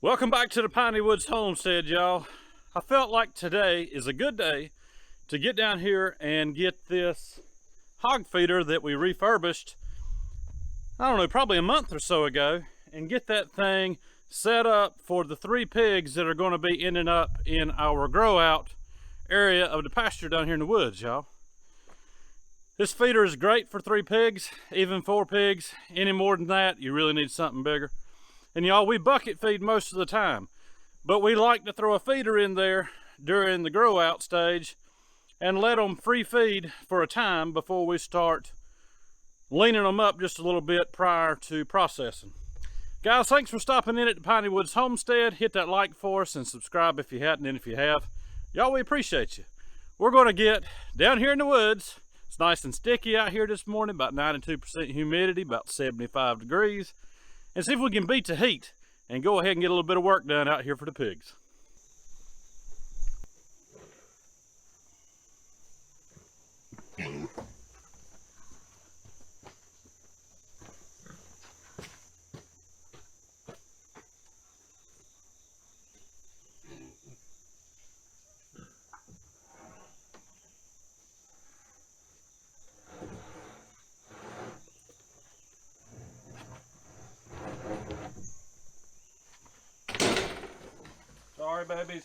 Welcome back to the Piney Woods Homestead, y'all. I felt like today is a good day to get down here and get this hog feeder that we refurbished, I don't know, probably a month or so ago, and get that thing set up for the 3 pigs that are going to be ending up in our grow out area of the pasture down here in the woods, y'all. This feeder is great for 3 pigs, even 4 pigs. Any more than that, you really need something bigger. And y'all, we bucket feed most of the time, but we like to throw a feeder in there during the grow out stage and let them free feed for a time before we start leaning them up just a little bit prior to processing. Guys, thanks for stopping in at the Piney Woods Homestead. Hit that like for us and subscribe if you hadn't, and if you have, y'all, we appreciate you. We're going to get down here in the woods. It's nice and sticky out here this morning, about 92% humidity, about 75 degrees. And see if we can beat the heat and go ahead and get a little bit of work done out here for the pigs. Sorry, babies.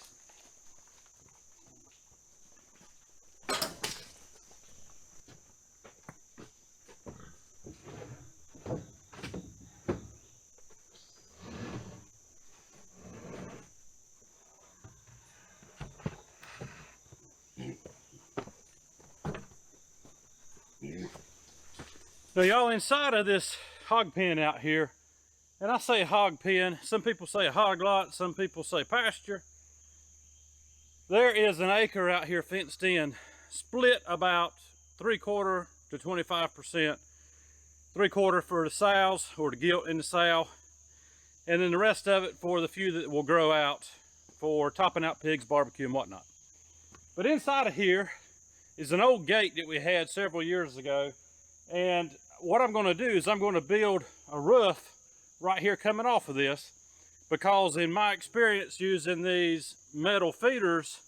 Now, y'all, inside of this hog pen out here, and I say hog pen, some people say a hog lot, some people say pasture. There is an acre out here fenced in, split about 3/4 to 25%, 3/4 for the sows or the gilt in the sow, and then the rest of it for the few that will grow out for topping out pigs, barbecue, and whatnot. But inside of here is an old gate that we had several years ago, and what I'm going to do is I'm going to build a roof right here coming off of this, because in my experience using these metal feeders,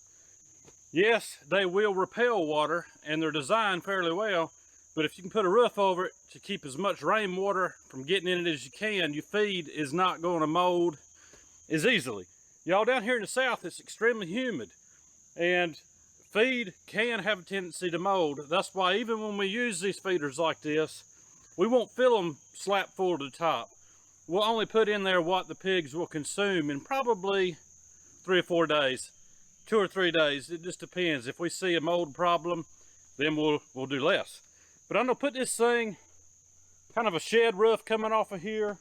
yes, they will repel water and they're designed fairly well, but if you can put a roof over it to keep as much rainwater from getting in it as you can, your feed is not going to mold as easily. Y'all, down here in the south, it's extremely humid and feed can have a tendency to mold. That's why even when we use these feeders like this, we won't fill them slap full to the top. We'll only put in there what the pigs will consume in probably 3 or 4 days, 2 or 3 days. It just depends. If we see a mold problem, then we'll do less. But I'm gonna put this thing, kind of a shed roof coming off of here,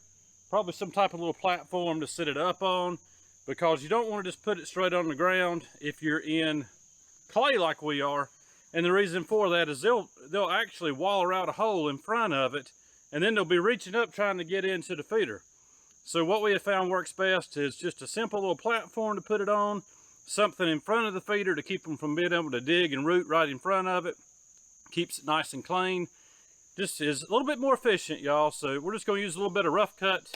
probably some type of little platform to sit it up on, because you don't want to just put it straight on the ground if you're in clay like we are. And the reason for that is they'll actually waller out a hole in front of it, and then they'll be reaching up trying to get into the feeder. So what we have found works best is just a simple little platform to put it on, something in front of the feeder to keep them from being able to dig and root right in front of it. Keeps it nice and clean. Just is a little bit more efficient, y'all. So we're just going to use a little bit of rough cut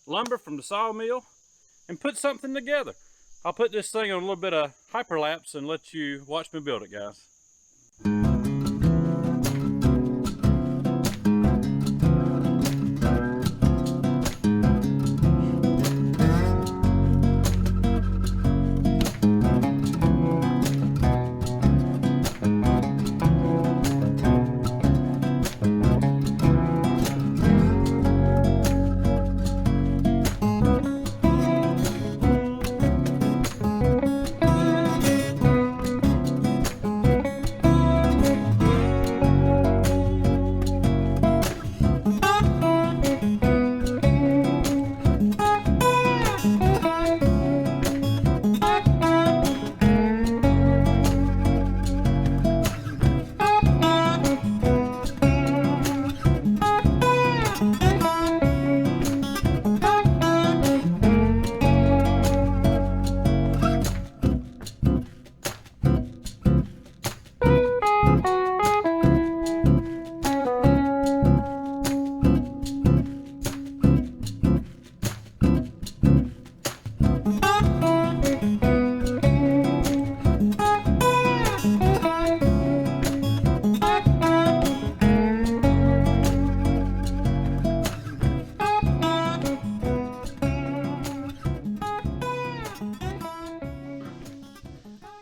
lumber from the sawmill and put something together. I'll put this thing on a little bit of hyperlapse and let you watch me build it, guys.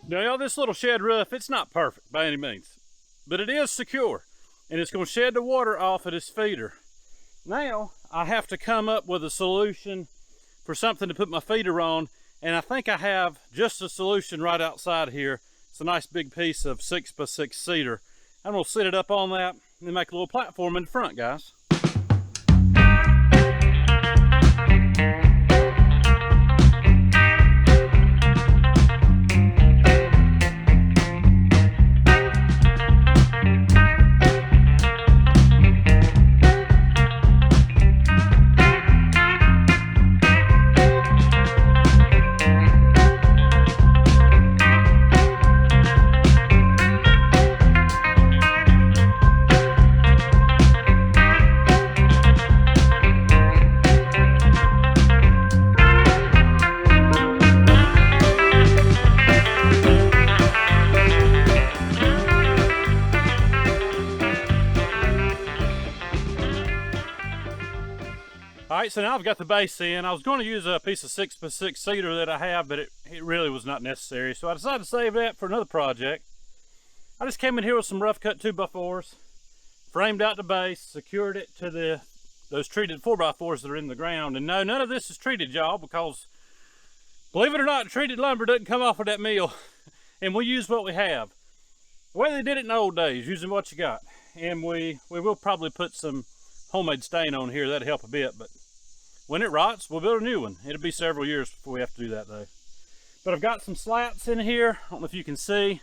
Now y'all, this little shed roof, it's not perfect by any means, but it is secure, and it's gonna shed the water off of this feeder. Now, I have to come up with a solution for something to put my feeder on, and I think I have just a solution right outside here. It's a nice big piece of 6x6 cedar. I'm gonna set it up on that and make a little platform in the front, guys. All right, so now I've got the base in. I was going to use a piece of 6x6 cedar that I have, but it really was not necessary. So I decided to save that for another project. I just came in here with some rough cut 2x4s, framed out the base, secured it to those treated 4x4s that are in the ground. And no, none of this is treated, y'all, because believe it or not, treated lumber doesn't come off of that mill. And we use what we have. The way they did it in the old days, using what you got. And we will probably put some homemade stain on here. That'll help a bit, but when it rots, we'll build a new one. It'll be several years before we have to do that though. But I've got some slats in here. I don't know if you can see.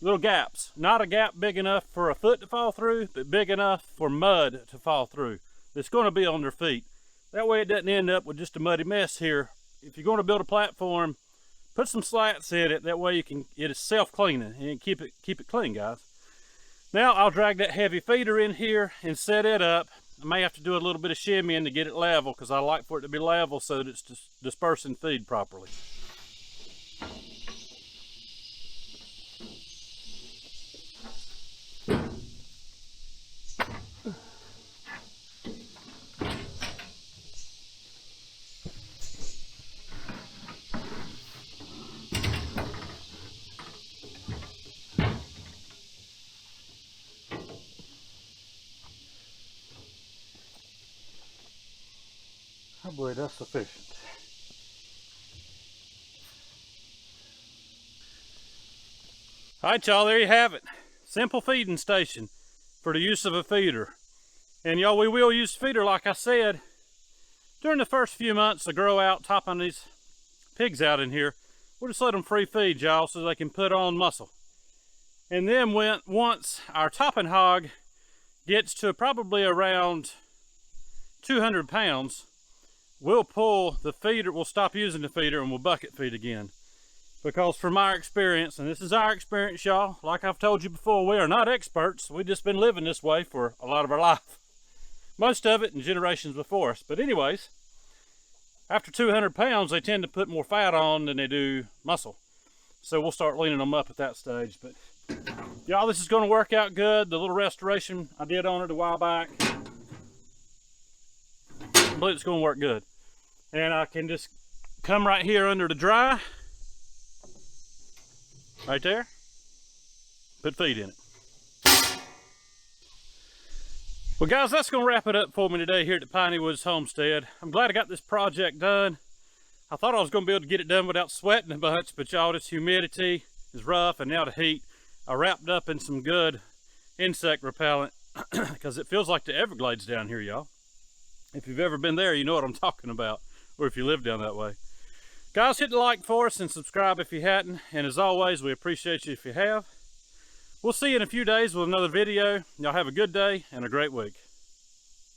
Little gaps. Not a gap big enough for a foot to fall through, but big enough for mud to fall through. It's going to be on their feet. That way it doesn't end up with just a muddy mess here. If you're going to build a platform, put some slats in it. That way it is self-cleaning and keep it clean, guys. Now I'll drag that heavy feeder in here and set it up. I may have to do a little bit of shimmying to get it level because I like for it to be level so that it's just dispersing feed properly. I believe that's sufficient. All right, y'all, there you have it. Simple feeding station for the use of a feeder. And y'all, we will use feeder, like I said, during the first few months to grow out, topping these pigs out in here. We'll just let them free feed, y'all, so they can put on muscle. And then once our topping hog gets to probably around 200 pounds, we'll pull the feeder, we'll stop using the feeder and we'll bucket feed again. Because from our experience, and this is our experience, y'all, like I've told you before, we are not experts. We've just been living this way for a lot of our life. Most of it in generations before us. But anyways, after 200 pounds, they tend to put more fat on than they do muscle. So we'll start leaning them up at that stage. But y'all, this is going to work out good. The little restoration I did on it a while back, I believe it's going to work good. And I can just come right here under the dry, right there, put feed in it. Well guys, that's going to wrap it up for me today here at the Piney Woods Homestead. I'm glad I got this project done. I thought I was going to be able to get it done without sweating a bunch, but y'all, this humidity is rough, and now the heat. I wrapped up in some good insect repellent because it feels like the Everglades down here, y'all. If you've ever been there, you know what I'm talking about, or if you live down that way. Guys, hit the like for us and subscribe if you hadn't. And as always, we appreciate you if you have. We'll see you in a few days with another video. Y'all have a good day and a great week.